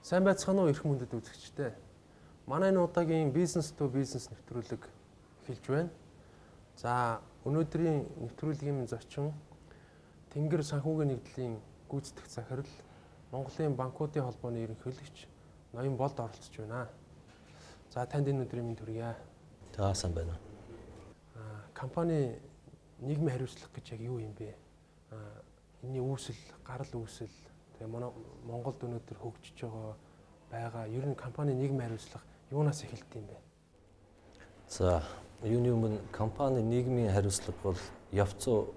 Сайн байцгаана уу эрх мөндөд үзэгчдээ. Манай энэ удаагийн бизнес to бизнес нэвтрүүлэг эхэлж байна. За өнөөдрийн нэвтрүүлгийн зочин Тэнгэр санхүүгийн нэгдлийн гүйцэтгэх захирал Монголын банкуудын холбооны ерөнхийлөгч Ноён Болд оролцож байна. За танд энэ өдрийн мэнд хүргье. За сайн байна. Компани нийгмийн хариуцлага гэж яг юу юм бэ? Энэний үүсэл, гарал үүсэл тэгээ Монголд өнөөдөр хөгжиж байгаа ер нь компани нийгмийн хариуцлага юунаас эхэлдэг юм бэ? За юуны өмнө компани нийгмийн хариуцлага бол явцсан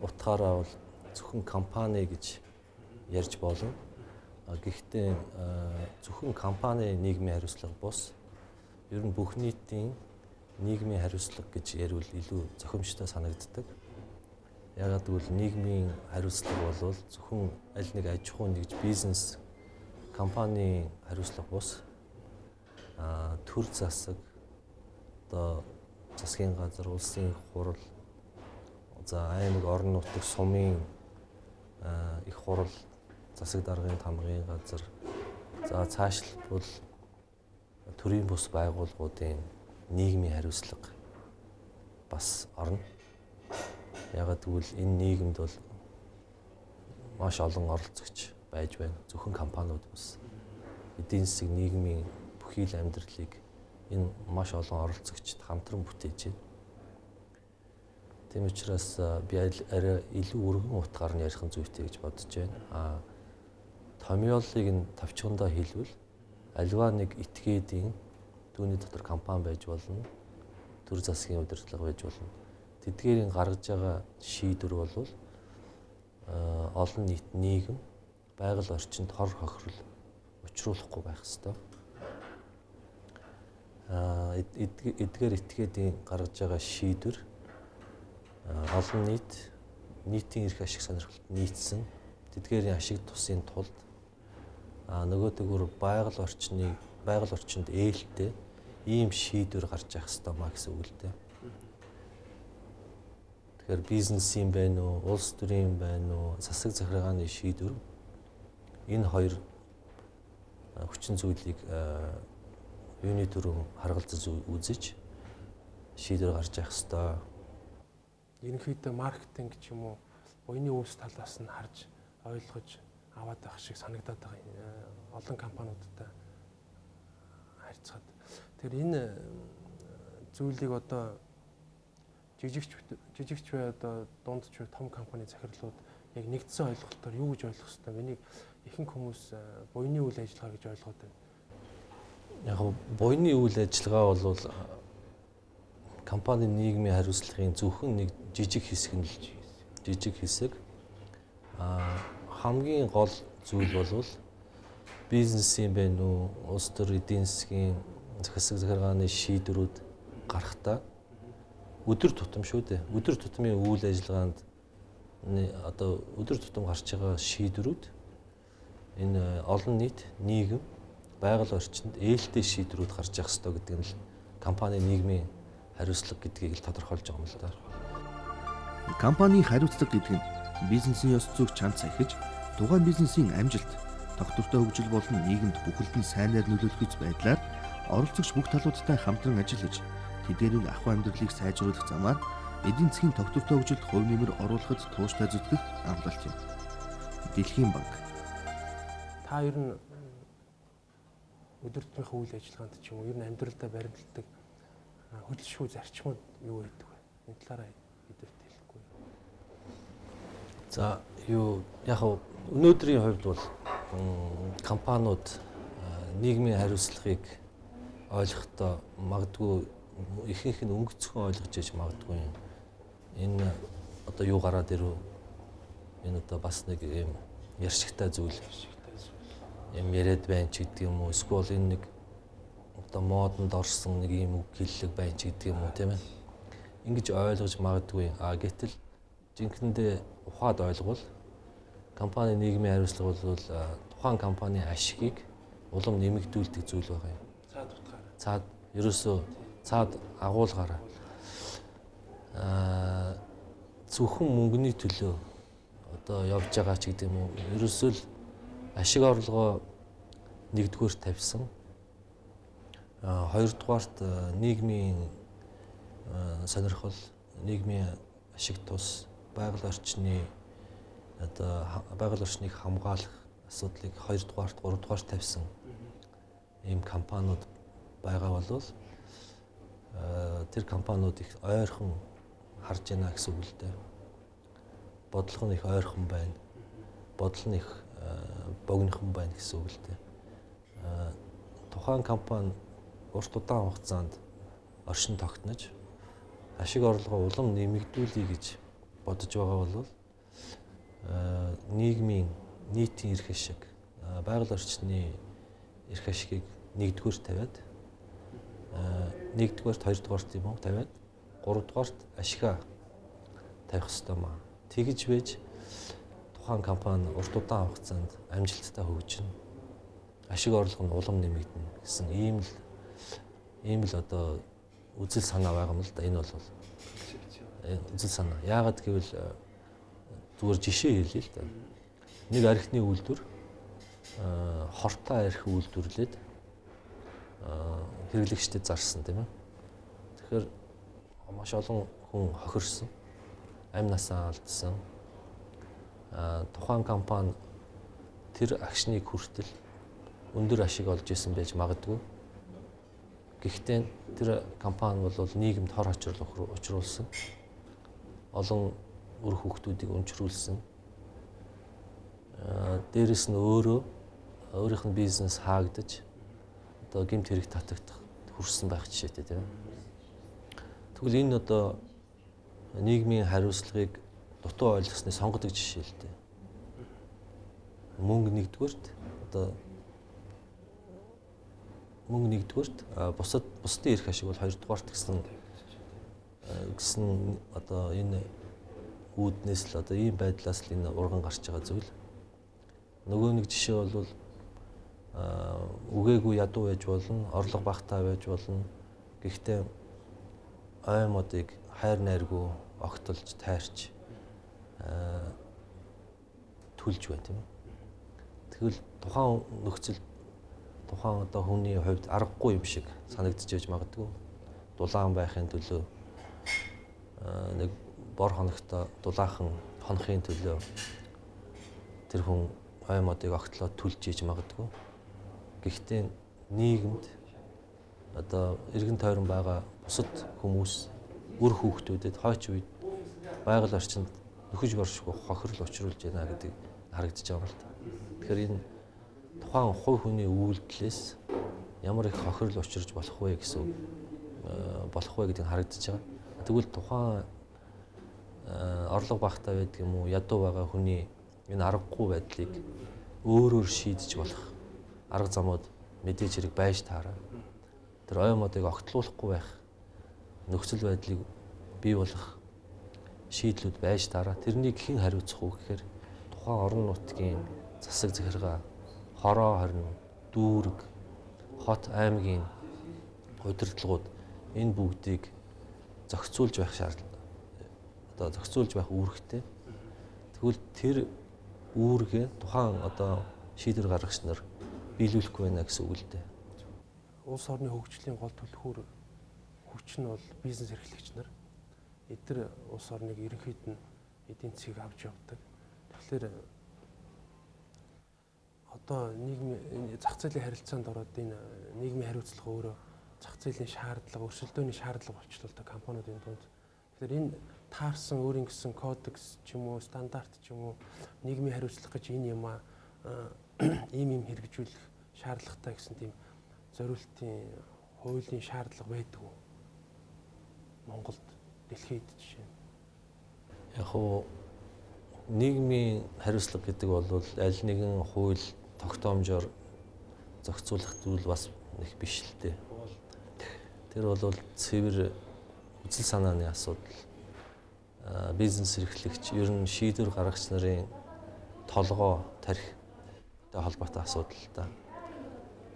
утгаараа бол зөвхөн компани гэж ярьж болно. Гэхдээ зөвхөн компани нийгмийн хариуцлага бус ер нь бүх нийтийн нийгмийн хариуцлага гэж ярил илүү зохимжтой санагддаг. Яагаад гэвэл нийгмийн хариуцлага бол зөвхөн аль нэг аж ахуйн нэгж бизнес компани хариуцлага бус төр засаг одоо засгийн газар, улсын хурал, за аймаг орон нутгийн сумын их хурал, засаг даргын тамгын газар, за цаашлбал төрийн бус байгууллагуудын нийгмийн хариуцлага бас орно. Яагаад гэвэл энэ нийгэмд бол маш олон оролцогч байж байна. Зөвхөн компаниуд бус. Эдийн засаг нийгмийн бүхий л амьдралыг энэ маш олон оролцогчд хамтран бүтээж байна. Тийм учраас би арай илүү өргөн утгаар нь ярих нь зүйтэй гэж бодож байна. Томьёолыг нь товчхондоо хэлбэл аливаа нэг этгээдийн түүний дотор компани байж болно. Төр засгийн удирдлага байж болно. Тэдгээрийн гаргаж байгаа шийдвэр бол олон нийт нийгэм байгаль орчинд хор хохирол учруулахгүй байх ёстой. Эдгээр этгээдийн гаргаж байгаа шийдвэр олон нийтийн эрх ашиг сонирхолд нийцсэн тэдгээрийн ашиг тусын тулд нөгөөдөөр байгаль орчинд ээлтэй ийм шийдвэр гарч явах ёстой маа гэсэн үг л дээ. Тэгэхээр бизнес юм байна уу, улс төрийн юм байна уу, засаг захиргааны шийдвэр энэ хоёр хүчин зүйлийг юуны төрөв харгалзаж үзэж шийдвэр гарч явах ёстой. Ерөнхийдөө маркетинг ч юм уу, буйны үүс талаас нь харж ойлгож аваад байх шиг санагдаад байгаа олон компаниудтай харьцаад. Тэгэхээр энэ зүйлийг одоо жижигч бай одоо дундч бай том компани захирлууд яг нэгдсэн ойлголтоор юу гэж ойлгох ёстой вэ? Энийг ихэнх хүмүүс буйны үйл ажиллагаа гэж ойлгоод байна. Яг буйны үйл ажиллагаа бол компани нийгмийн хариуцлагын зөвхөн нэг жижиг хэсэг нь л жижиг хэсэг. Хамгийн гол зүйл бол бизнес юм байна уу, улс төр эдийн засгийн засаг захиргааны шийдвэрүүд гарахдаа өдөр тутам шүү дээ. Өдөр тутмын үйл ажиллагаанд одоо өдөр тутам гарч байгаа шийдвэрүүд энэ олон нийт нийгэм байгаль орчинд ээлтэй шийдвэрүүд гарч явах ёстой гэдэг нь л компани нийгмийн хариуцлага гэдгийг л тодорхойлж байгаа юм л да. Компанийн хариуцлага гэдэг нь бизнесийн ёс зүйг чанд сахиж тухайн бизнесийн амжилт, тогтвортой хөгжил болон нийгэмд бүхэлдэн сайнаар нөлөөлөх байдлаар оролцогч бүх талуудтай хамтран ажиллаж тэдгээрийн ахуй амьдралыг сайжруулах замаар эдийн засгийн тогтвортой хөгжилд хувь нэмэр оруулахад тууштай зүтгэх амлалт юм. Дэлхийн банк. Та ер нь өдөр тутмын үйл ажиллагаанд ч юм уу ер нь амьдралдаа баримталдаг хөдөлшгүй зарчмууд юу байдаг вэ? Энэ талаараа бидэрт хэлэхгүй. За яг өнөөдрийн хувьд бол компаниуд нийгмийн хариуцлагыг ойлгохдоо магадгүй ихэнх нь өнгөцхөн ойлгож иж магадгүй юм. Энэ одоо юу гараад ирв? Энэ одоо бас нэг юм яршигтай зүйл. Юм яриад байна ч гэдэг юм уу? Эсвэл энэ нэг одоо модонд орсон нэг юм үг хэллэг байна ч гэдэг юм уу, тийм ээ? Ингэж ойлгож магадгүй. Гэтэл жинхэнэндээ ухаад ойлгвол компани нийгмийн хариуцлага бол тухайн компанийн ашигыг улам нэмэгдүүлдэг зүйл байгаа юм. Цаад утгаараа. Цаад ерөөсөө цаад агуулгаараа зөвхөн мөнгөний төлөө одоо явж байгаа ч гэдэг юм уу. Ерөөсөө л ашиг орлогоо нэгдүгээр тавьсан. Хоёрдугаарт нийгмийн сонирхол, нийгмийн ашиг тус, байгаль орчныг хамгаалах асуудлыг хоёрдугаарт, гуравдугаарт тавьсан ийм компаниуд байгаа болвол тэр компаниуд их ойрхон харж байна гэсэн үг л дээ. Бодлого нь их ойрхон байна. Бодол нь их богинохон байна гэсэн үг л дээ. Тухайн компани урт удаан хугацаанд оршин тогтнож ашиг орлогоо улам нэмэгдүүлэе гэж бодож байгаа бол нийгмийн нийтийн эрх ашиг, байгаль орчны эрх ашигыг нэгдүгээр тавиад нэгдүгээрт, хоёрдугаарт юм уу тавиад гуравдугаарт ашигаа тавих ёстой маа. Тэгж байж тухайн компани урт удаан хугацаанд амжилттай хөгжинэ. Ашиг орлого нь улам нэмэгдэнэ гэсэн ийм л одоо үзэл санаа байгаа юм л да. Энэ бол үзэл санаа. Яагаад гэвэл зүгээр жишээ хэлье л да. Нэг архины үйлдвэр хортой архи үйлдвэрлээд хэрэглэгчдэд зарсан тийм ээ. Тэгэхээр маш олон хүн хохирсон, амь насаа алдсан. Тухайн компани тэр агшныг хүртэл өндөр ашиг олж исэн байж магадгүй. Гэхдээ тэр компани бол нийгэмд хор очрол учруулсан. Олон үр хүүхдүүдийг өнчрүүлсэн. Дээрэс нь өөрийнх нь бизнес хаагдаж одоо гэмт хэрэг татагдах хүрсэн байх жишээтэй тийм. Тэгвэл энэ одоо нийгмийн хариуцлагыг дутуу ойлгосны сонгодог жишээ л дээ. Мөнгө нэгдүгээрт бусдын эрх ашиг бол хоёрдугаарт гэсэн одоо энэ үүднээс л одоо ийм байдлаас л энэ урган гарч байгаа зүйл. Нөгөө нэг жишээ бол үгээгүй ядуу байж болно, орлого багтаа байж болно. Гэхдээ аймуудыг хайр найргүй огтолж, тайрч түлж байна тийм ээ. Тэгвэл тухайн нөхцөл тухайн одоо хүний хувьд аргагүй юм шиг санагдаж байж магадгүй. Дулаан байхын төлөө нэг бор хоногтой дулаахан хонохын төлөө тэр хүн аймуудыг огтлоод түлж ийж магадгүй. Гэхдээ нийгэмд одоо эргэн тойрон байгаа бусад хүмүүс, үр хүүхдүүдэд хойч үед байгаль орчинд нөхөж боршгүй хохирол учруулж байна гэдэг харагдаж байгаа юм л та. Тэгэхээр энэ тухайн хувь хүний үйлдэлээс ямар их хохирол учирч болох вэ гэсэн гэдгийг харагдаж байгаа. Тэгвэл тухайн орлого багтаа байдаг юм уу, ядуу байгаа хүний энэ аргагүй байдлыг өөрөөр шийдэж болох арга замууд мэдээж хэрэг байж таараа. Тэр аймуудыг огтлуулахгүй байх нөхцөл байдлыг бий болох шийдлүүд байж таараа. Тэрнийг хэн хариуцах вэ гэхээр тухайн орон нутгийн засаг захиргаа, хороо хорин, дүүрэг, хот аймгийн удирдлагууд энэ бүгдийг зохицуулж байх шаардлага. Одоо зохицуулж байх үүрэгтэй. Тэгвэл тэр үүргээ тухайн одоо шийдвэр гаргагч нар биелүүлэхгүй байна гэсэн үг л дээ. Улс орны хөгжлийн гол түлхүүр хүч нь бол бизнес эрхлэгч нар. Эдгээр улс орныг ерөнхийд нь эдийн засгийг авч явдаг. Тэгэхээр одоо нийгмийн зах зээлийн харилцаанд ороод энэ нийгмийн хариуцлага өөрөө зах зээлийн шаардлага, өрсөлдөөний шаардлага болчихлоо компаниудын дунд. Тэгэхээр энэ таарсан өөрийн гэсэн кодекс ч юм уу, стандарт ч юм уу, нийгмийн хариуцлага гэж энэ юм ийм хэрэгжүүлэх шаардлагатай гэсэн тийм зориултын хуулийн шаардлага байдаг уу? Монголд, дэлхийд жишээ. Яг уу нийгмийн хариуцлага гэдэг бол аль нэгэн хууль тогтоомжоор зохицуулах зүйл бас их биш л дээ. Тэр бол цэвэр үзэл санааны асуудал. Бизнес эрхлэгч ер нь шийдвэр гаргагч нарын толгой тарихтай холбоотой асуудал та.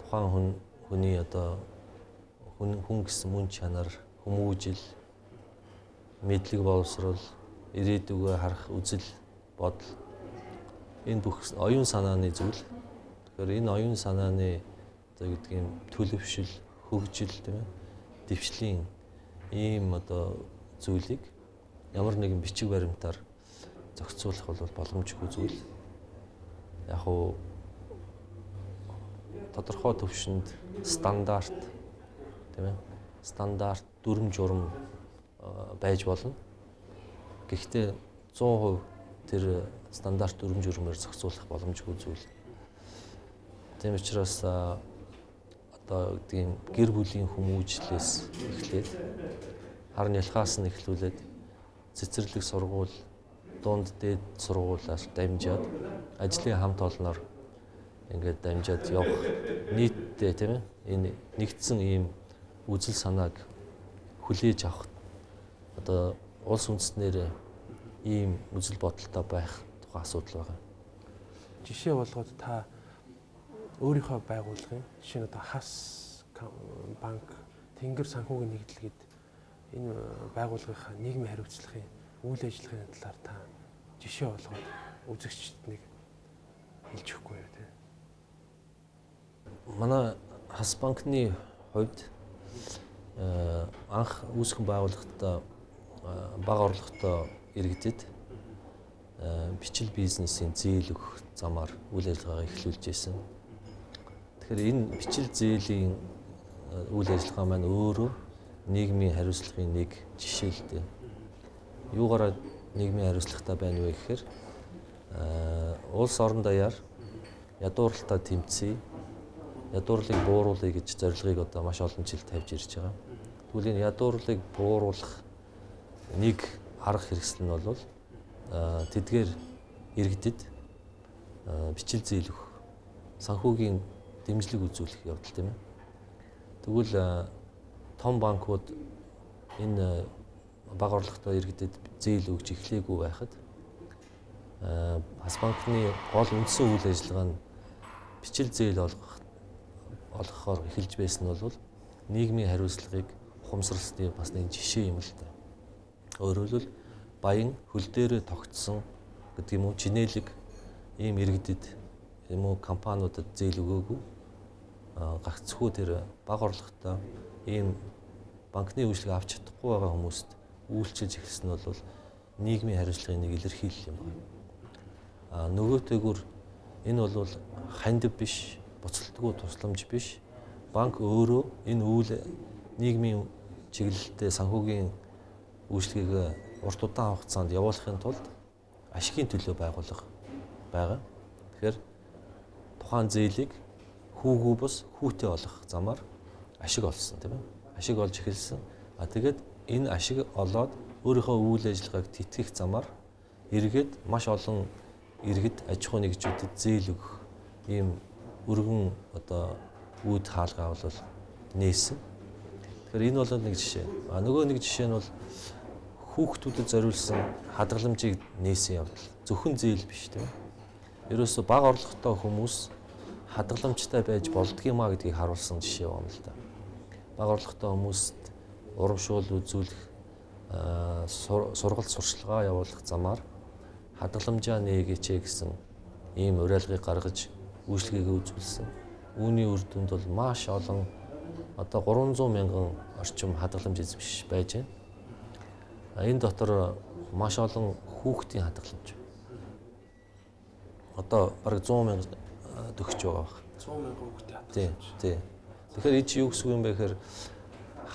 Тухайн хүний одоо хүн гэсэн мөн чанар, хүмүүжил, мэдлэг боловсрол, ирээдүгөө харах үзэл бодол энэ бүх оюун санааны зүйл Тэгэхээр энэ оюун санааны одоо гэдгийг төлөвшил, хөгжил тийм ээ, дэвшлийн ийм одоо зүйлийг ямар нэгэн бичиг баримтаар зохицуулах бол боломжгүй зүйл. Яг уу тодорхой төвшөнд стандарт тийм ээ, стандарт дүрм журам байж болно. Гэхдээ 100% тэр стандарт дүрм журмээр зохицуулах боломжгүй зүйл. Тийм учраас одоо тийм гэр бүлийн хүмүүжлээс эхлээд харин ялхаас нь эхлүүлээд цэцэрлэг сургууль, дунд дээд сургуулиас дамжаад ажлын хамт олноор ингээд дамжаад явах нийтдээ тийм ээ энэ нэгдсэн ийм үзэл санааг хүлээж авах одоо улс үндэстнээр ийм үзэл бодолтой байх тухай асуудал байгаа. Жишээ болгоод та өөрийнхөө байгууллагын жишээ нь одоо хас банк, Тэнгэр санхүүгийн нэгдэл гээд энэ байгууллагынхаа нийгмийн хариуцлагын үйл ажиллагааны талаар та жишээ болгоод үзэгчдэд нэг хэлж өгөхгүй юу те. Манай хас банкны хувьд анх үүсгэн байгууллагатай бага орлоготой иргэдэд бичил бизнесийн зээл өгөх замаар үйл ажиллагаагаа эхлүүлж байсан. Тэгэхээр энэ бичил зээлийн үйл ажиллагаа маань өөрөө нийгмийн хариуцлагын нэг жишээ л дээ. Юугаараа нийгмийн хариуцлагатай байна вэ гэхээр улс орон даяар ядууралтай тэмцэе, ядуурлыг бууруулъя гэж зорилгыг одоо маш олон жил тавьж ирж байгаа. Тэгвэл энэ ядуурлыг бууруулах нэг арга хэрэгсэл нь бол тэдгээр иргэдэд бичил зээл өгөх, санхүүгийн дэмжлэг үзүүлэх явдал тийм ээ. Тэгвэл том банкуд энэ бага орлоготой иргэдэд зээл өгж эхлэегүй байхад хас банкны гол үндсэн үйл ажиллагаа нь бичил зээл олгохоор эхэлж байсан нь бол нийгмийн хариуцлагыг ухамсарласны бас нэг жишээ юм л да. Өөрөөр хэлбэл баян хөл дээрээ тогтсон гэдэг юм уу чинэлэг ийм иргэдэд юм уу компаниудад зээл өгөөгүй гагцхүү тэр бага орлоготой ийм банкны үйлчлэг авч чадахгүй байгаа хүмүүст үйлчилж эхэлсэн нь бол нийгмийн хариуцлагын нэг илэрхийлэл юм байна. Нөгөөтэйгүр энэ бол хандив биш, буцалтгүй тусламж биш. Банк өөрөө энэ үйл нийгмийн чиглэлтэй санхүүгийн үйлчлэгийг урт удаан хугацаанд явуулахын тулд ашигын төлөө байгуулга байгаа. Тэгэхээр тухайн зээлийг хүүгүй бус хүүтэй олох замаар ашиг олсон тийм ээ. Ашиг олж эхэлсэн. Тэгээд энэ ашиг олоод өөрийнхөө үйл ажиллагааг тэтгэх замаар эргээд маш олон иргэд аж ахуй нэгжүүдэд зээл өгөх ийм өргөн одоо үүд хаалгаа бол нээсэн. Тэгэхээр энэ бол нэг жишээ. Нөгөө нэг жишээ нь бол хүүхдүүдэд зориулсан хадгаламжийг нээсэн явдал. Зөвхөн зээл биш тийм ээ. Ерөөсө бага орлоготой хүмүүс хадгаламжтай байж болдгиймаа гэдгийг харуулсан жишээ байна л да. Бага орлоготой хүмүүст урамшуул үзүүлэх, сургалт сурчлагаа явуулах замаар хадгаламжаа нээгээч гэсэн ийм уриалгыг гаргаж үйлчлэгээ үзүүлсэн. Үүний үр дүнд бол маш олон одоо 300 мянган орчим хадгаламж эзэмшиж байж байна. Энэ дотор маш олон хүүхдийн хадгаламж. Одоо бараг 100 мянга төгсөж байгаа баг. 100 мянган хүүхдийн хадгаламж. Тий. Тэгэхээр энэ чи юу гэсэн юм бэ гэхээр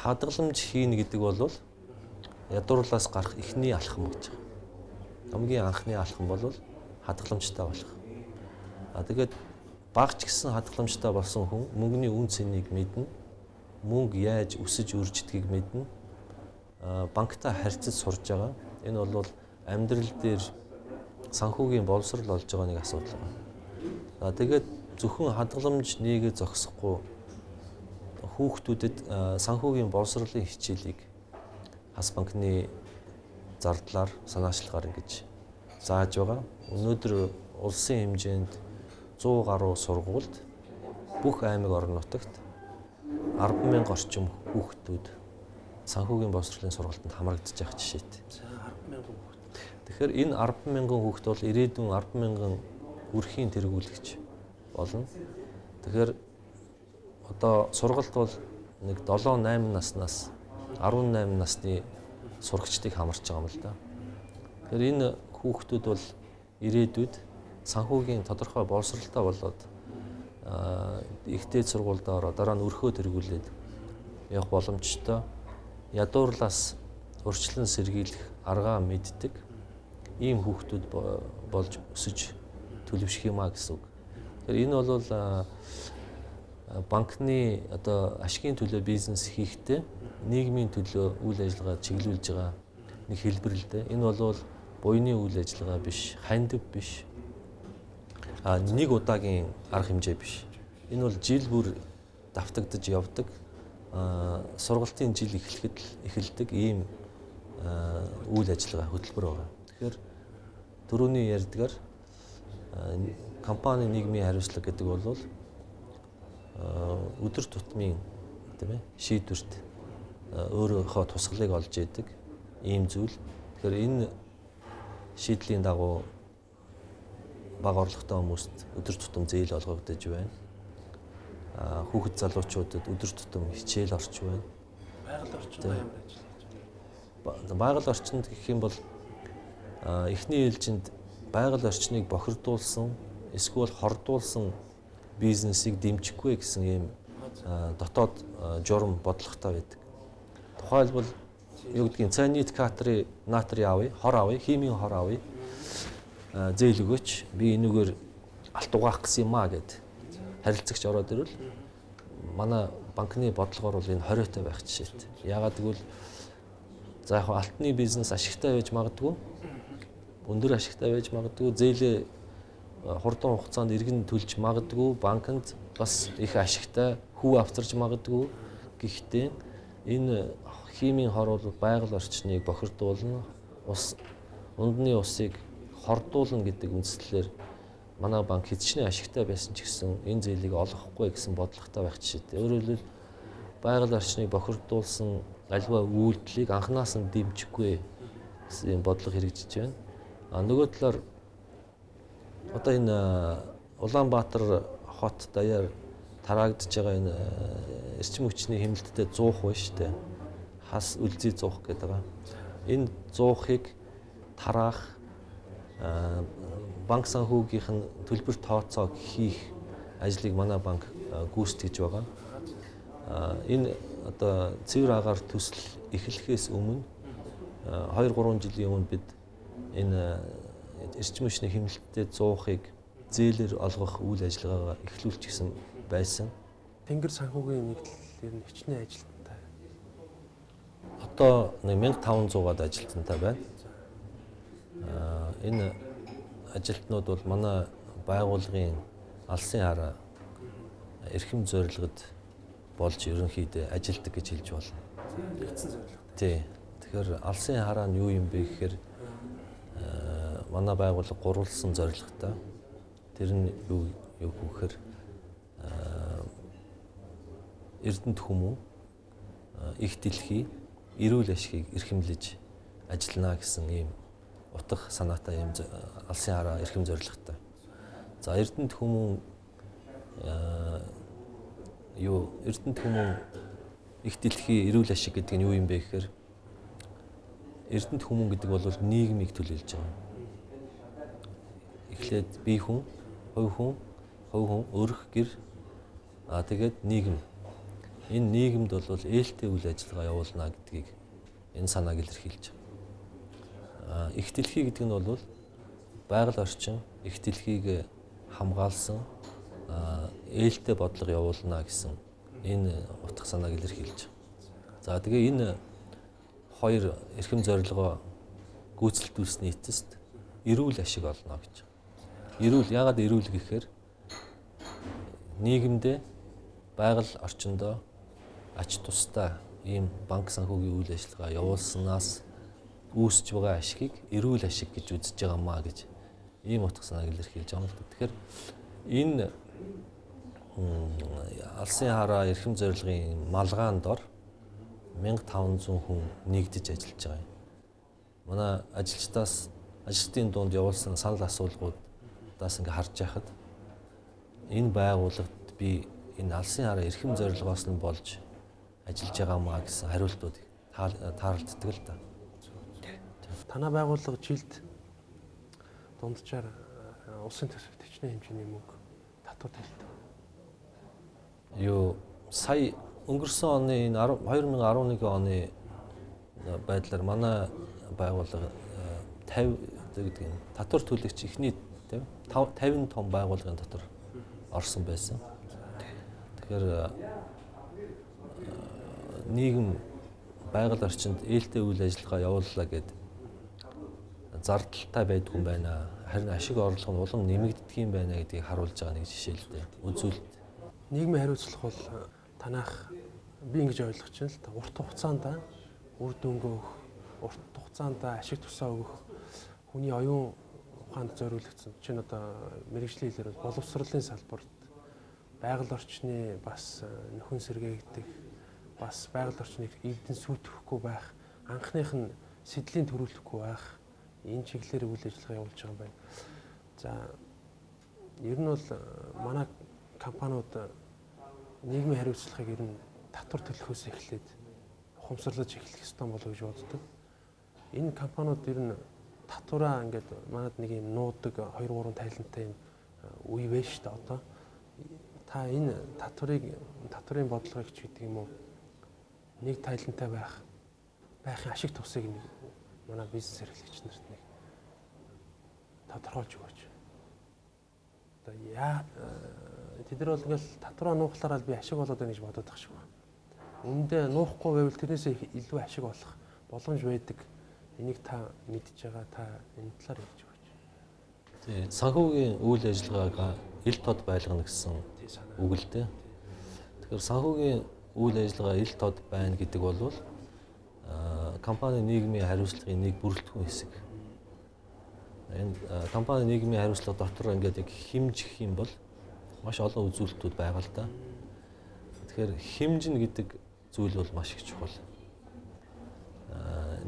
хадгаламж хийнэ гэдэг бол ядуурлаас гарах эхний алхам гэж байна. Хамгийн анхны алхам бол хадгаламжтай болох. Тэгээд багч гэсэн хадгаламжтай болсон хүн мөнгөний үн цэнийг мэднэ. Мөнгө яаж өсөж үржидгийг мэднэ. Банктай харьцаж сурж байгаа. Энэ бол амьдрал дээр санхүүгийн боловсрол олж байгаа нэг асуудал байна. Тэгээд зөвхөн хадгаламж нээгээ зогсохгүй хүүхдүүдэд санхүүгийн боловсролын хичээлийг хас банкны зардлаар санаачлагаар ингэж зааж байгаа. Өнөөдөр улсын хэмжээнд 100 гаруй сургуульд бүх аймаг орон нутагт 10,000 орчим хүүхдүүд санхүүгийн боловсролын сургалтанд хамрагдаж байгаа жишээтэй. 10,000 хүүхэд. Тэгэхээр энэ 10,000 хүүхэд бол ирээдүйн 10,000 өрхийн тэргүүлэгч болно. Тэгэхээр одоо сургалт бол нэг 7-8 наснаас 18 насны сурагчдыг хамарч байгаа юм л да. Тэгэхээр энэ хүүхдүүд бол ирээдүйд санхүүгийн тодорхой боловсралтай болоод ихтэй сургуульд ороод дараа нь өрхөө тэргүүлээд явах боломжтой, ядуурлаас урьдчилан сэргийлэх аргаа мэддэг ийм хүүхдүүд болж өсөж төлөвшөх юмаа гэсэн үг. Тэгэхээр энэ бол банкны одоо ашигын төлөө бизнес хийхдээ нийгмийн төлөө үйл ажиллагаа чиглүүлж байгаа нэг хэлбэр л дээ. Энэ бол буйны үйл ажиллагаа биш, хандив биш. Нэг удаагийн арга хэмжээ биш. Энэ бол жил бүр давтагдаж явдаг. Сургалтын жил эхэлдэг ийм үйл ажиллагаа хөтөлбөр байна. Тэгэхээр түрүүний ярьдгаар компани нийгмийн хариуцлага гэдэг бол өдөр тутмын тийм ээ шийдвэрт өөрийнхөө тусгалыг олж идэг ийм зүйл. Тэгэхээр энэ шийдлийн дагуу бага орлоготой хүмүүст өдөр тутам зээл олгогдож байна. Хүүхэд залуучуудад өдөр тутам хичээл орч байна. Байгаль орчинд ямар ажиллаж байна? Байгаль орчинд гэх юм бол эхний ээлжинд байгаль орчныг бохирдуулсан эсвэл хордуулсан бизнесийг дэмжихгүй гэсэн ийм дотоод журам бодлоготой байдаг. Тухайлбал юу гэдгийг цианид натрий авъя, хор авъя, химийн хор авъя. Зээл өгөөч. Би энэгээр алт угаах гэсэн юм аа гэд харилцагч ороод ирвэл манай банкны бодлогоор бол энэ хориотой байх жишээтэй. Яагаад гэвэл за яг алтны бизнес ашигтай байж магадгүй, өндөр ашигтай байж магадгүй, зээлээ хурдан хугацаанд иргэн төлж магадгүй, банкнд бас их ашигтай хүү авчирч магадгүй. Гэхдээ энэ химийн хор бол байгаль орчныг бохирдуулна, унтны усыг хордуулна гэдэг үндслээр манай банк хэдчнээ ашигтай байсан ч гэсэн энэ зээлийг олохгүй гэсэн бодлоготой байх жишээтэй. Өөрөөр хэлбэл байгаль орчныг бохирдуулсан альва үйлдэлийг анханаас нь дэмжихгүй гэсэн бодлого хэрэгжиж байна. Нөгөө талаар одоо энэ Улаанбаатар хот даяар тараагдж байгаа энэ эрчим хүчний хэмнэлттэй зуух байна шүү дээ. Хас үлзий зуух гэдэг байгаа. Энэ зуухыг тараах банк санхүүгийнх нь төлбөр тооцоо хийх ажлыг манай банк гүйцэтгэж байгаа. Энэ одоо цэвэр агаар төсөл эхлэхээс өмнө 2-3 жилийн өмнө бид энэ эрчим хүчний хэмнэлттэй зуухыг зээлээр олгох үйл ажиллагаагаа эхлүүлчихсэн байсан. Тэнгэр санхүүгийн нэгдлэр нь хичнээн ажилтнтай. Одоо 1500-аад ажилтнтай байна. Энэ ажилтнууд бол манай байгууллагын алсын хараа эрхэм зорилгод болж ерөнхийдөө ажилдаг гэж хэлж болно. Нэгдсэн зорилго. Тий. Тэгэхээр алсын хараа нь юу юм бэ гэхээр манай байгууллага гурвалсан зорилготой. Тэр нь юу гэхээр эрдэнэт хүмүүн, их дэлхий, эрүүл ашгийг эрхэмлэж ажиллана гэсэн ийм утга санаатай ийм алсын хараа эрхэм зорилготой. За эрдэнэт хүмүүн эрдэнэт хүмүүн их дэлхий эрүүл ашиг гэдэг нь юу юм бэ гэхээр эрдэнэт хүмүүн гэдэг бол нийгмийг төлөөлж байгаа. Эхлээд бие хүн, хувь хүн, өрх гэр тэгээд нийгэм. Энэ нийгэмд бол ээлтэй үйл ажиллагаа явуулна гэдгийг энэ санааг илэрхийлж байгаа. Их дэлхий гэдэг нь бол байгаль орчин их дэлхийг хамгаалсан ээлтэй бодлого явуулна гэсэн энэ утга санааг илэрхийлж байгаа. За тэгээ энэ хоёр эрхэм зорилгоо гүйцэлдүүлсний эцэст эрүүл ашиг олно гэж. Эрүүл яагаад эрүүл гэхээр нийгэмдээ байгаль орчиндөө ач тустай ийм банк санхүүгийн үйл ажиллагаа явуулснаас үүсэж байгаа ашигыг эрүүл ашиг гэж үзэж байгаа маа гэж ийм утга санааг илэрхийлж байгаа юм л. Тэгэхээр энэ алсын хараа эрхэм зорилгын малгаан дор 1500 хүн нэгдэж ажиллаж байгаа юм. Манай ажилчдын дунд явуулсан санал асуулгуудаас ингээ харж байхад энэ байгууллагад би энэ алсын хараа эрхэм зорилгоос нь болж ажиллаж байгаа маа гэсэн хариултуудыг тааралддаг л да. Танай байгууллага жилд дунджаар улсын төсөвт хичнээн хэмжээний мөнгө татвар төлдөг. Юу сая өнгөрсөн оны энэ 2011 оны байдлаар манай байгууллага 50 гэдэг нь татвар төлөгч ихний тийм 50 том байгууллагын дотор орсон байсан. Тэгэхээр нийгэм байгаль орчинд ээлтэй үйл ажиллагаа явууллаа гэд зардалтай байдгүй юм байна. Харин ашиг орлого нь улам нэмэгддэг юм байна гэдгийг харуулж байгаа нэг жишээ л дээ. Үзүүлэлт. Нийгмийн хариуцлага бол танах би ингэж ойлгож байна л та урт хугацаанд үр дүнгээ өгөх, урт хугацаанд ашиг тусаа өгөх хүний оюун ухаанд зориулагдсан. Чинь одоо мэрэгжлийн хэлээр боловсролын салбарт байгаль орчны бас нөхөн сэргээгдэх, бас байгаль орчныг эвдэн сүйтгэхгүй байх, анхных нь сэдлийн төрүүлэхгүй байх энэ чиглэлээр үйл ажиллагаа явуулж байгаа юм байна. За ер нь бол манай компаниуд нийгмийн хариуцлагыг ер нь татвар төлөхөөс эхлээд ухамсарлаж эхлэх ёстой болов гэж боддог. Энэ компаниуд ер нь татвараа ингээд манад нэг юм нуудаг 2 3 тайлантай юм үе вэ шүү дээ одоо. Та энэ татварын бодлогыг ч гэдэг юм уу нэг тайлантай байхын ашиг тусыг нэг манай бизнес эрхлэгч нарт нэг тодорхойлж өгөөч. Одоо тэд нар бол ингээл татвараа нуухлаараа би ашиг болоод байна гэж бодоод байгаа шиг байна. Үүндээ нуухгүй байвал тэрнээсээ илүү ашиг олох боломж байдаг. Энийг та мэдж байгаа, та энэ талаар ярьж өгөөч. Тий, санхүүгийн үйл ажиллагаагаа ил тод байлгана гэсэн үг л дээ. Тэгэхээр санхүүгийн үйл ажиллагаа ил тод байна гэдэг бол компани нийгмийн хариуцлагын нэг бүрэлдэхүүн хэсэг. Энэ компани нийгмийн хариуцлага дотор ингээд яг хэмжих юм бол маш олон үзүүлэлтүүд байгаа л да. Тэгэхээр хэмжинэ гэдэг зүйл бол маш их чухал.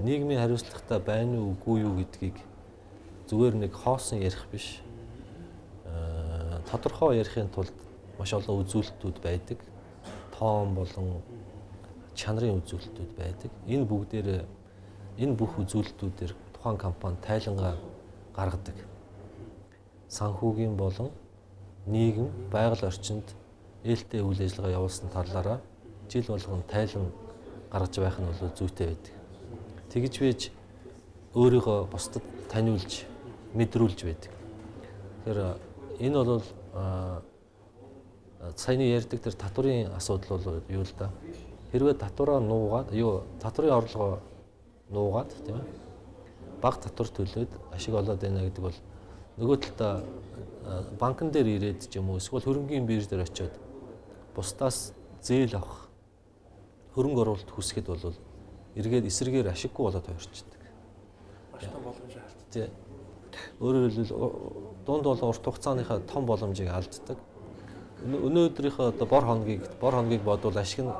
Нийгмийн хариуцлагатай байна уу үгүй юу гэдгийг зүгээр нэг хоосон ярих биш. Тодорхой ярихын тулд маш олон үзүүлэлтүүд байдаг. Тоон болон чанарын үзүүлэлтүүд байдаг. Энэ бүх үзүүлэлтүүдээр тухайн компани тайлангаа гаргадаг. Санхүүгийн болон нийгэм байгаль орчинд ээлтэй үйл ажиллагаа явуулсан талаараа жил болгон тайлан гаргаж байх нь бол зүйтэй байдаг. Тэгж байж өөрийгөө бусдад таниулж, мэдрүүлж байдаг. Тэгэхээр энэ бол саяны ярьдаг тэр татварын асуудал бол юу л да. Хэрвээ татвараа нуугаад, татварын орлогоо нуугаад тийм ээ. Бага татвар төлөөд ашиг олоод байна гэдэг бол нөгөө талдаа банкн дээр ирээд ч юм уу эсвэл хөрөнгийн бирж дээр очиод бусдаас зээл авах хөрөнгө оруулалт хүсэхэд бол эргээд эсрэгээр ашиггүй болоод тойрчдаг. Маш том боломж алддаг. Тий. Өөрөөр хэлбэл дунд болон урт хугацааныхаа том боломжийг алддаг. Өнөөдрийнхөө одоо бор хоногийг бодвол ашиг нь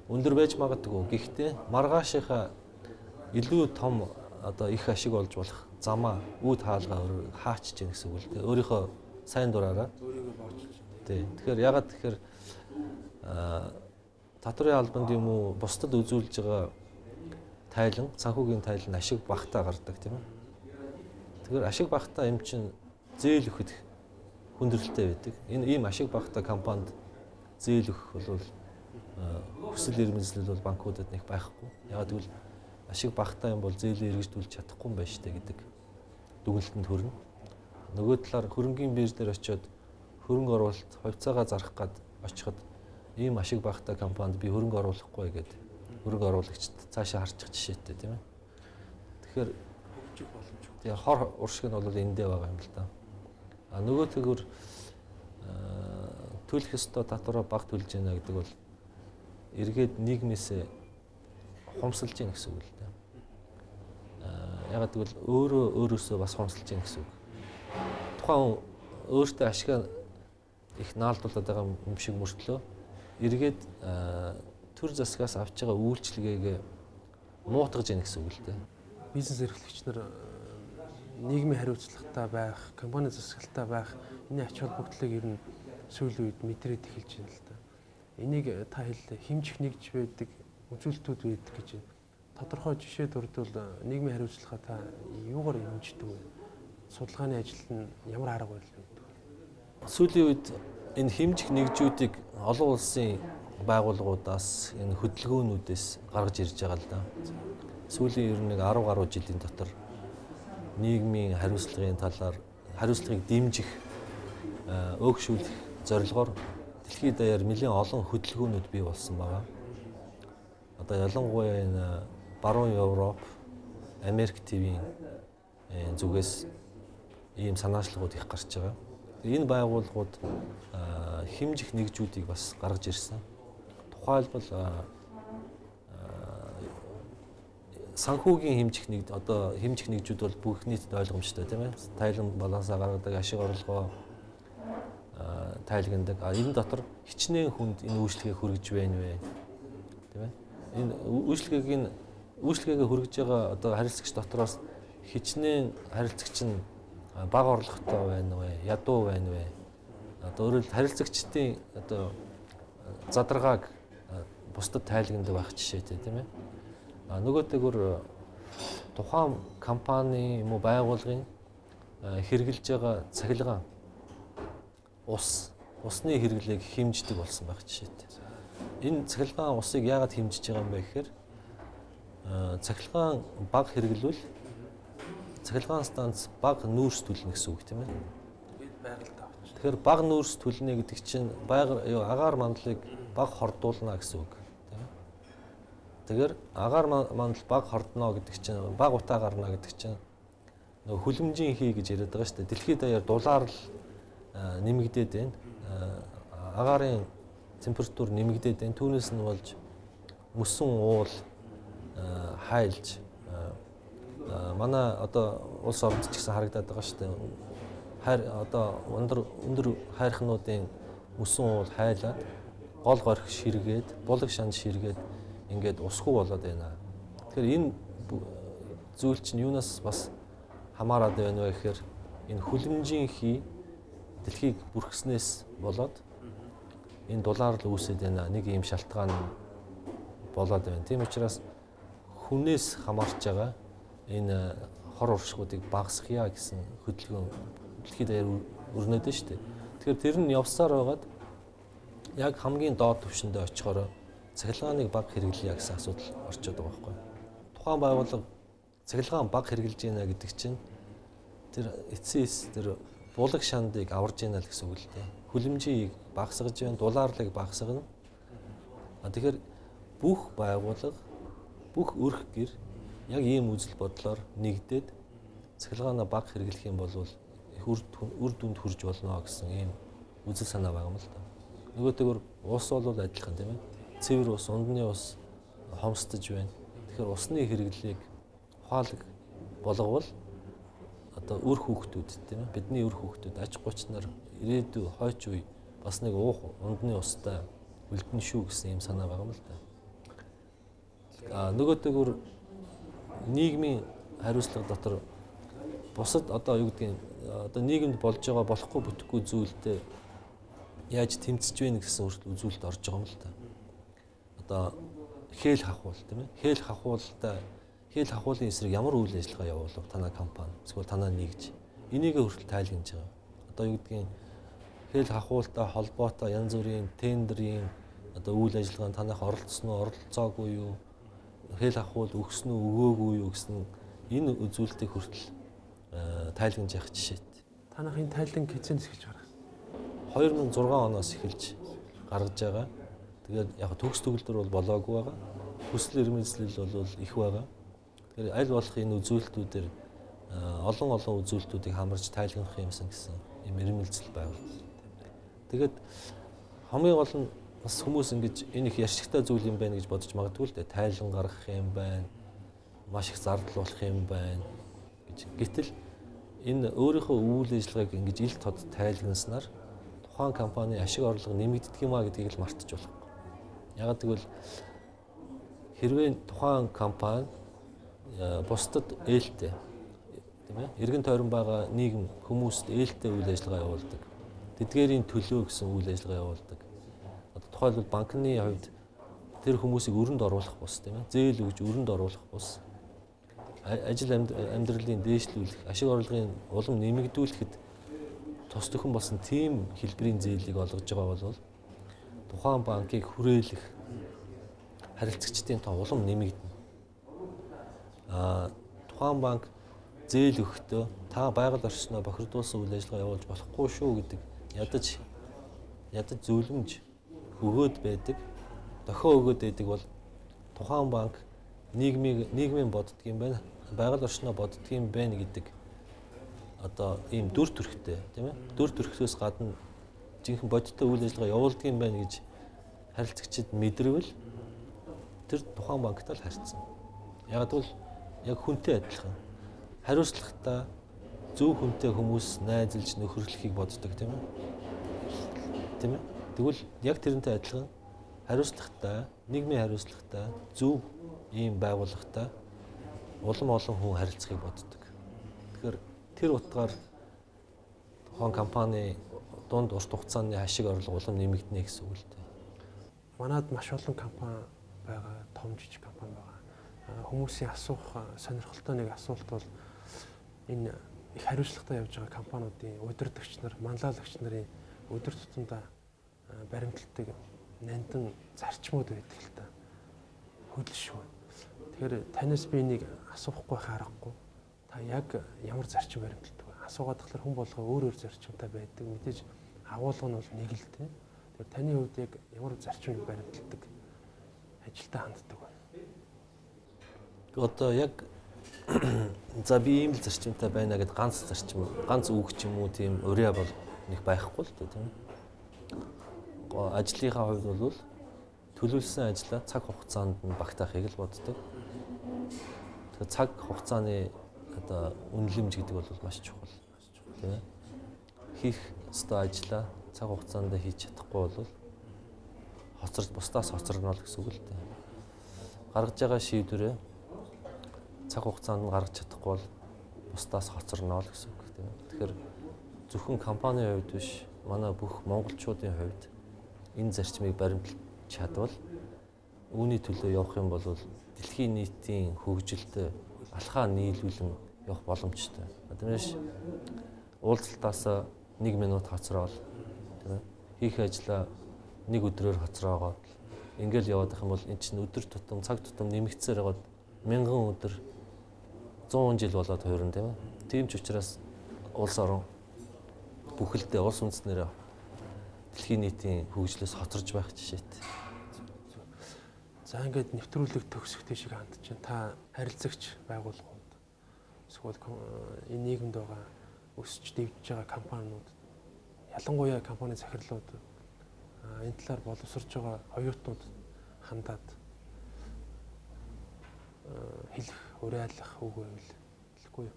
өндөр байж магадгүй. Гэхдээ маргаашийнхаа илүү том одоо их ашиг олж болох замаа үүд хаалгаа хаачж гин гэсэн үг л дээ. Өөрийнхөө сайн дураараа Өөрийгөө боочж. тий. Тэгэхээр ягаад тэгэхээр татварын албанд юм уу бусдад үзүүлж байгаа тайлан, санхүүгийн тайлан ашиг багтаа гардаг тийм ээ. Тэгэхээр ашиг багтаа юм чинь зээл өгөхөд хүндрэлтэй байдаг. Энэ ийм ашиг багтаа компанид зээл өгөх бол хүсэл эрмэлзэл бол банкудад нэг байхгүй. Ягаад гэвэл ашиг багтаа юм бол зээлээ эргэждүүлж чадахгүй юм байна штэ гэдэг дүгнэлтэнд хүрнэ. Нөгөө талаар хөрөнгийн бирж дээр очиод хөрөнгө оруулалт хувьцаагаа зарах гад очиход ийм ашиг багтаа компанид би хөрөнгө оруулахгүй гэдэг хөрөнгө оруулагчид цаашаа харчих жишээтэй тийм ээ. Тэгэхээр хөгжих боломжгүй. Тэгээ хор уршиг нь бол эндээ байгаа юм л да. А нөгөө тэгвэр төлөх ёстой татвараа бага төлж яана гэдэг бол эргээд нийгмээсээ хумсалж яана гэсэн үг л да. Ягаад гэвэл өөрөөсөө бас хумсалж яана гэсэн үг. Тухайн өөртөө ашиг их наалдуулаад байгаа юм шиг мөртлөө эргээд төр засгаас авч байгаа үйлчлэгээ нуутгаж яана гэсэн үг л да. Бизнес эрхлэгч нар нийгмийн хариуцлагатай байх, компани засаглалтай байх, энэ ач холбогдлыг ер нь сүүлийн үед мэдрээд эхэлж байна л да. Энийг та хэллээ хэмжих нэгж байдаг үзүүлэлтүүд байдаг гэж байна. Тодорхой жишээ дурдвал нийгмийн хариуцлагаа та юугаар хэмждэг вэ? Судалгааны ажилд нь ямар арга барил байдаг? Сүүлийн үед энэ хэмжих нэгжүүдийг олон улсын байгууллагуудаас энэ хөдөлгөөнүүдээс гаргаж ирж байгаа л да. Сүүлийн ер нь 10 гаруй жилийн дотор нийгмийн хариуцлагын талаар хариуцлагыг дэмжих, өөгшүүлэх зорилгоор дэлхийд даяар нэлээд олон хөдөлгөөнүүд бий болсон байгаа. Одоо ялангуяа энэ баруун Европ, Америк ТV-ийн зүгээс ийм санаачлагууд их гарч байгаа. Энэ байгууллагууд хэмжих нэгжүүдийг бас гаргаж ирсэн. Тухайлбал санхүүгийн хэмжих нэгжүүд бол бүх нийтэд ойлгомжтой тийм ээ. Тайлан балансаа гаргадаг, ашиг орлогоо тайлагнадаг. Энэ дотор хичнээн хүнд энэ үйлчлэгийг хүргэж байна вэ? Тийм ээ. Энэ үйлчлэгээ хүргэж байгаа одоо харилцагч дотроос хичнээн харилцагч нь бага орлоготой байна вэ? Ядуу байна вэ? Одоо өөрөөр харилцагчдын одоо задаргааг бусдад тайлагнадаг байх жишээтэй тийм ээ. Нөгөөтэйгүр тухайн компани юм уу байгууллагын хэрэгжилж байгаа цахилгаан усны хэрэглээг хэмждэг болсон байх жишээтэй. Энэ цахилгаан усыг яагаад хэмжиж байгаа юм бэ гэхээр цахилгаан бага хэрэглүүл цахилгаан станц бага нүүрс түлнэ гэсэн үг тийм ээ. Тэгэхээр бага нүүрс түлнэ гэдэг чинь агаар мандлыг бага хордуулна гэсэн үг. Тэгэхээр агаар мандал бага хордно гэдэг чинь бага утаа гарна гэдэг чинь нөгөө хүлэмжийн хий гэж яриад байгаа шүү дээ. Дэлхийд даяар дулаар л нэмэгдээд байна. Агаарын температур нэмэгдээд байна. Түүнээс нь болж мөсөн уул хайлж манай одоо улс орнд ч гэсэн харагдаад байгаа шүү дээ. Одоо өндөр хайрхнуудын мөсөн уул хайлаад гол горих ширгээд, булаг шанд ширгээд ингээд усгүй болоод байна. Тэгэхээр энэ зүйл чинь юунаас бас хамаарад байна вэ гэхээр энэ хүлэмжийн хий дэлхийг бүрхснээс болоод энэ дулаар л үүсээд байна. Нэг ийм шалтгаан болоод байна. Тийм учраас хүнээс хамаарч байгаа энэ хор уршгуудыг багасгая гэсэн хөдөлгөөн дэлхийд даяар өрнөд нь шүү дээ. Тэгэхээр тэр нь явсаар байгаад яг хамгийн доод түвшиндээ очихоор цахилгааныг бага хэрэглэе гэсэн асуудал орчод байгаа байхгүй. Тухайн байгууллага цахилгаан бага хэрэглэж байна гэдэг чинь тэр эцсээс тэр булаг шандыг аварж байна л гэсэн үг л дээ. Хүлэмжийг багасгаж байна, дулаарлыг багасгана. Тэгэхээр бүх байгууллага, бүх өрх гэр яг ийм үзэл бодлоор нэгдээд цахилгаанаа бага хэрэглэх юм бол үр дүнд хүрж болно гэсэн ийм үзэл санаа байгаа юм л да. Нөгөөтэйгөр ус бол адилхан тийм ээ. Цэвэр ус, ундны ус хомсдож байна. Тэгэхээр усны хэрэглээг ухаалаг болговол одоо өр хүүхдүүд тийм ээ. Бидний өр хүүхдүүд аж ахуйч нар ирээдүй хойч үе бас нэг уух ундны устай үлдэн шүү гэсэн юм санаа байгаа юм л да. Нөгөөтэйгөр нийгмийн хариуцлага дотор бусад одоо юу гэдгийг одоо нийгэмд болж байгаа болохгүй бүтэхгүй зүйлтэй яаж тэмцэж байна гэсэн үзүүлэлт орж байгаа юм л да. Одоо хээл хахуул тийм ээ. Хээл хахуулын эсрэг ямар үйл ажиллагаа явуулав танай компани эсвэл танай нэгж энийг хүртэл тайлагнаж байгаа. Одоо юу гэдгийг хээл хахуултай холбоотой янз бүрийн тендерийн одоо үйл ажиллагаанд танайх оролцсон уу, оролцоогүй юу, хээл хахуул өгсөн үү, өгөөгүй юу гэсэн энэ үзүүлэлтийг хүртэл тайлагнаж явах жишээт. Танайхын тайлан хэзээс гэж гаргасан? 2006 оноос эхэлж гаргаж байгаа. Тэгээд яг төгс төгөлдөр бол болоогүй байгаа. Хүсэл эрмэлзэл бол их байгаа. Тэгэхээр аль болох энэ үзүүлэлтүүдээр олон үзүүлэлтүүдийг хамарч тайлагнах юмсан гэсэн юм эрмэлзэл байгаа. Тэгээд хамгийн гол нь бас хүмүүс ингэж энэ их яшигтай зүйл юм байна гэж бодож магадгүй л дээ. Тайлан гаргах юм байна. Маш их зардал болох юм байна гэж. Гэтэл энэ өөрийнхөө үйл ажиллагааг ингэж ил тод тайлагнаснаар тухайн компани ашиг орлого нэмэгддэг юм а гэдгийг л мартаж болохгүй. Яг гэвэл хэрвээ тухайн компани бусдад ээлтэй тийм ээ эргэн тойрон байгаа нийгэм хүмүүст ээлтэй үйл ажиллагаа явуулдаг. тэдгээрийн төлөө гэсэн үйл ажиллагаа явуулдаг. Одоо тухайлбал банкны хувьд тэр хүмүүсийг өрөнд оруулах бус тийм ээ. Зээл өгж өрөнд оруулах бус. Ажил амьдралын дээшлүүлэх, ашиг орлогын улам нэмэгдүүлэхэд тус төхөн болсон тийм хэлбэрийн зээлийг олгож байгаа бол тухайн банкыг хүрээлэх харилцагчдын тоо улам нэмэгдэнэ. Тухайн банк зээл өгөхдөө та байгаль орчноо бохирдуулсан үйл ажиллагаа явуулж болохгүй шүү гэдэг ядаж зөвлөмж өгөөд байдаг. Дохио өгөөд байдаг бол тухайн банк нийгмийн боддөг юм байна. Байгаль орчноо боддөг юм байна гэдэг одоо ийм дүр төрхтэй тийм ээ. Дүр төрхөөс гадна жинхэнэ бодиттой үйл ажиллагаа явуулдаг юм байна гэж харилцагчид мэдрэвэл тэр тухайн банктай л харьцсан. Яг бол яг хүнтэй адилхан. Хариуцлагатай зөв хүнтэй хүмүүс найзалж нөхөрлөхийг боддог тийм ээ. Тийм ээ. Тэгвэл яг тэрнтэй адилхан хариуцлагатай, нийгмийн хариуцлагатай, зөв ийм байгууллагатай улам олон хүн харилцахыг боддог. Тэгэхээр тэр утгаар тухайн компани дунд урт хугацааны ашиг орлого улам нэмэгдэнэ гэсэн үг л дээ. Манайд маш олон компани байгаа, том жижиг компани байгаа. Хүмүүсийн асуух сонирхолтой нэг асуулт бол энэ их хариуцлагатай явж байгаа компаниудын удирдагч нар, манлайлагч нарын өдөр тутамдаа баримталдаг нандин зарчмууд байдаг л та. Хөдөлшөө. Тэгэхээр танаас би нэг асуухгүй харахгүй. Та яг ямар зарчим баримталдаг вэ? Асуугаад тахлаар хүн болгоо өөр зарчимтай байдаг. Мэдээж агуулга нь бол нэг л дээ. Тэгэхээр таны хувьд яг ямар зарчим баримталдаг ажилдаа ханддаг вэ? Одоо яг за би ийм л зарчимтай байна гэд ганц зарчим, ганц үг ч юм уу тийм урья бол нэг байхгүй л дээ тийм ээ. Ажлынхаа хувьд бол төлөвлөсөн ажлаа цаг хугацаанд нь багтаахыг л боддог. Тэгэхээр цаг хугацааны одоо үнэлэмж гэдэг бол маш чухал тийм ээ. Хийх ёстой ажлаа цаг хугацаанд хийж чадахгүй бол хоцорч бусдаас хоцорно л гэсэн үг л дээ. Гаргаж байгаа шийдвэрээ цаг хугацаанд нь гаргаж чадахгүй бол бусдаас хоцорно л гэсэн үг тийм ээ. Тэгэхээр зөвхөн компанийн хувьд биш, манай бүх монголчуудын хувьд энэ зарчмыг баримтлаж чадвал үүний төлөө явах юм бол дэлхийн нийтийн хөгжилд алхаа нийлүүлэн явах боломжтой. Тэрнээс уулзалтаас 1 минут хоцроод тийм ээ хийх ажлаа 1 өдрөөр хоцроогоод ингээл яваад их юм бол эн чинь өдөр тутам цаг тутам нэмэгдсээр байгаад 1000 өдөр 100 жил болоод хуурна тийм ээ. Тийм ч учраас улс орон бүхэлдээ улс үндэстнэрээ дэлхийн нийтийн хөгжлөөс хоцорж байх жишээтэй. За ингээд нэвтрүүлэг төгсөх тийшээ хандж чинь та харилцагч байгууллагууд эсвэл энэ нийгэмд байгаа өсөж дэвжиж байгаа компаниуд ялангуяа компани захирлууд энэ талаар боловсрож байгаа оюутнууд хандаад хэлэх, уриалах үг байвал хэлэхгүй юу?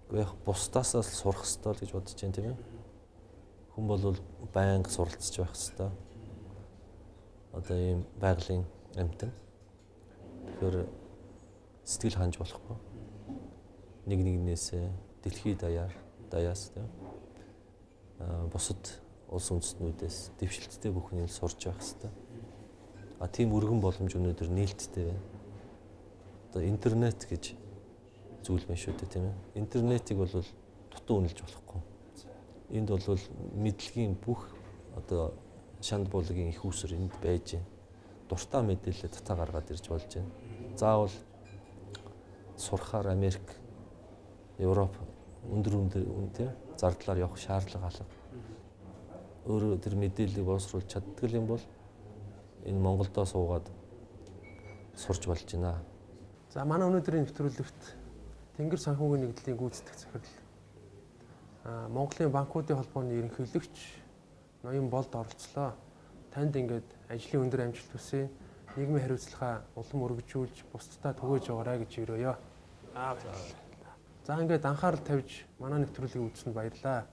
Гэхдээ яг бусдаасаа л сурах хэрэгтэй л гэж бодож байна тийм ээ. Хүн бол байнга суралцж байх хэрэгтэй. Одоо ийм байгалийн амьтан. Тэгэхээр сэтгэл ханж болохгүй. Нэг нэгнээсээ дэлхийд даяас тийм бусад улс үндэстнүүдээс дэвшилттэй бүхнийг сурч байх хэрэгтэй. Тийм өргөн боломж өнөөдөр нээлттэй байна. Одоо интернет гэж зүйл байна шүү дээ тийм ээ. Интернетийг бол дутуу үнэлж болохгүй. Энд бол мэдлэгийн бүх одоо шанд буулагийн их усэр энд байж байна. Дуртай мэдээлэл татаа гаргаад ирж болж байна. Заавал сурахаар Америк, Европ өндөр тийм зардлаар явах шаардлага алга. Өөрөө тэр мэдээллийг боловсруулж чаддаг юм бол энэ Монголдо суугаад сурч болж байна. За манай өнөөдрийн нэвтрүүлэгт Тэнгэр санхүүгийн нэгдлийн гүйцэтгэх захирал Монголын банкуудын холбооны ерөнхийлөгч Ноён Болд оролцлоо. Танд ингээд ажлын өндөр амжилт хүсье. Нийгмийн хариуцлагаа улам өргөжүүлж бусдад түгээж яваарай гэж өрөөё. За ингээд анхаарал тавьж манай нэвтрүүлгийг үзсэнд баярлалаа.